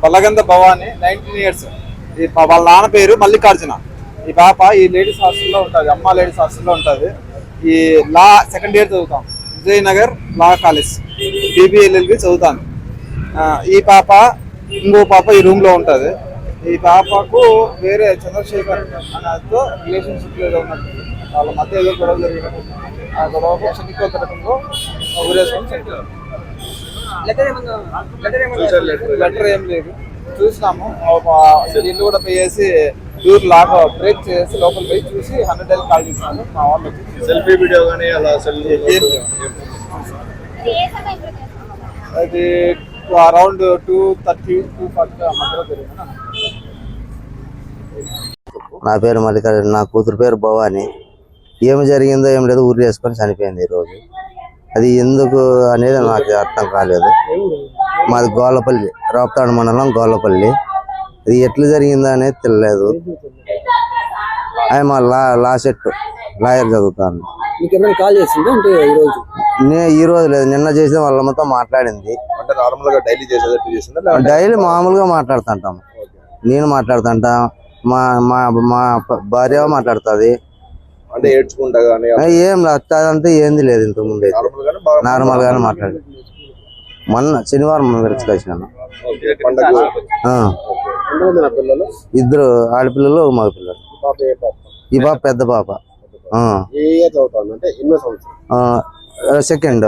బల్లగంద Bhavani 19 years. వాళ్ళ నాన్న పేరు మల్లికార్జున. ఈ పాప ఈ లేడీస్ హాస్టల్లో ఉంటుంది, అమ్మ లేడీస్ హాస్టల్లో ఉంటుంది. ఈ లా సెకండ్ ఇయర్ చదువుతాం, విజయనగర్ లా కాలేజ్ BBLLB చదువుతాను. ఈ పాప ఇంకో పాప ఈ రూమ్లో ఉంటుంది. ఈ పాపకు వేరే చంద్రశేఖర్ అనేతో రిలేషన్షిప్ ఏదో ఉన్నట్టు, వాళ్ళ మధ్య ఏదో గొడవ జరిగినట్టు. ఆ గొడవకు చనిపోతడంలో ఊరేసుకొని చనిపోయారు. లెటర్ ఏం లేదు, చూసినాము. ఇల్లు కూడా పే చేసి డోర్ లాక్ బ్రేక్ చేసి లోపల పోయి చూసి 100 కాల్ చేసినాను. మా వాళ్ళు సెల్ఫీ వీడియో కానీ అలా అది అరౌండ్ 2:30 2:40 మధ్యలో జరిగింది. నా పేరు మల్లికార్జున, నా కూతురు పేరు భవాని. ఏమి జరిగిందో ఏం లేదు, ఊరు వేసుకొని చనిపోయింది ఈరోజు. అది ఎందుకు అనేది నాకు అర్థం కాలేదు. మాది గోళ్ళపల్లి, రాప్తాడు మండలం గోళ్ళపల్లి. అది ఎట్లా జరిగిందో అనేది తెలియలేదు. ఆయన మా లా సెట్ లాయర్ చదువుతాను. ఈ రోజు లేదు, నిన్న చేసిన వాళ్ళతో మాట్లాడింది. డైలీ మామూలుగా మాట్లాడుతుంటాం. నేను మాట్లాడుతుంటా, మా మా మా భార్య మాట్లాడుతుంది. అంటే ఏడ్చుకుంటా కానీ ఏం అదంతా ఏంది లేదు. ఇంతకుముందు నార్మల్ గానే మాట్లాడి మొన్న శనివారం విడిచికొచ్చినాను. ఇద్దరు ఆడపిల్లలు, మగ పిల్లలు. ఈ పాప పెద్ద పాప, సెకండ్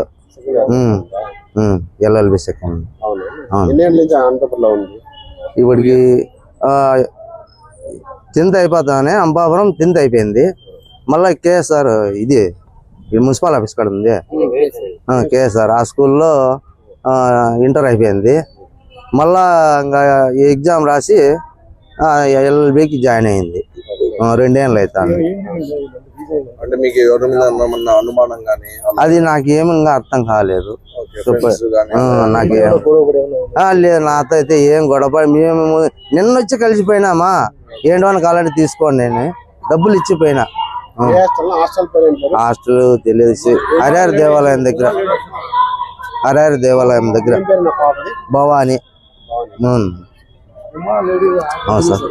LLB సెకండ్. ఇప్పటికి 10th అయిపోతానే, అంబాపురం 10th అయిపోయింది. మళ్ళీ KSR ఇది మున్సిపల్ ఆఫీస్ కాడ ఉంది KSR, ఆ స్కూల్లో ఇంటర్ అయిపోయింది. మళ్ళా ఇంకా ఎగ్జామ్ రాసి LLBకి జాయిన్ అయింది. 2 ఏళ్ళు అవుతాను. అంటే మీకు ఎవరి మీద అనుమానం కానీ అది నాకేమి ఇంకా అర్థం కాలేదు. నాకేం లేదు, నాతో అయితే ఏం గొడవ. మేము నిన్న వచ్చి కలిసిపోయినామా, ఏంటో కాలంటే తీసుకోండి, నేను డబ్బులు ఇచ్చిపోయినా. హాస్టల్ తెలియదు, హరిహర దేవాలయం దగ్గర భవాని. అవును సార్.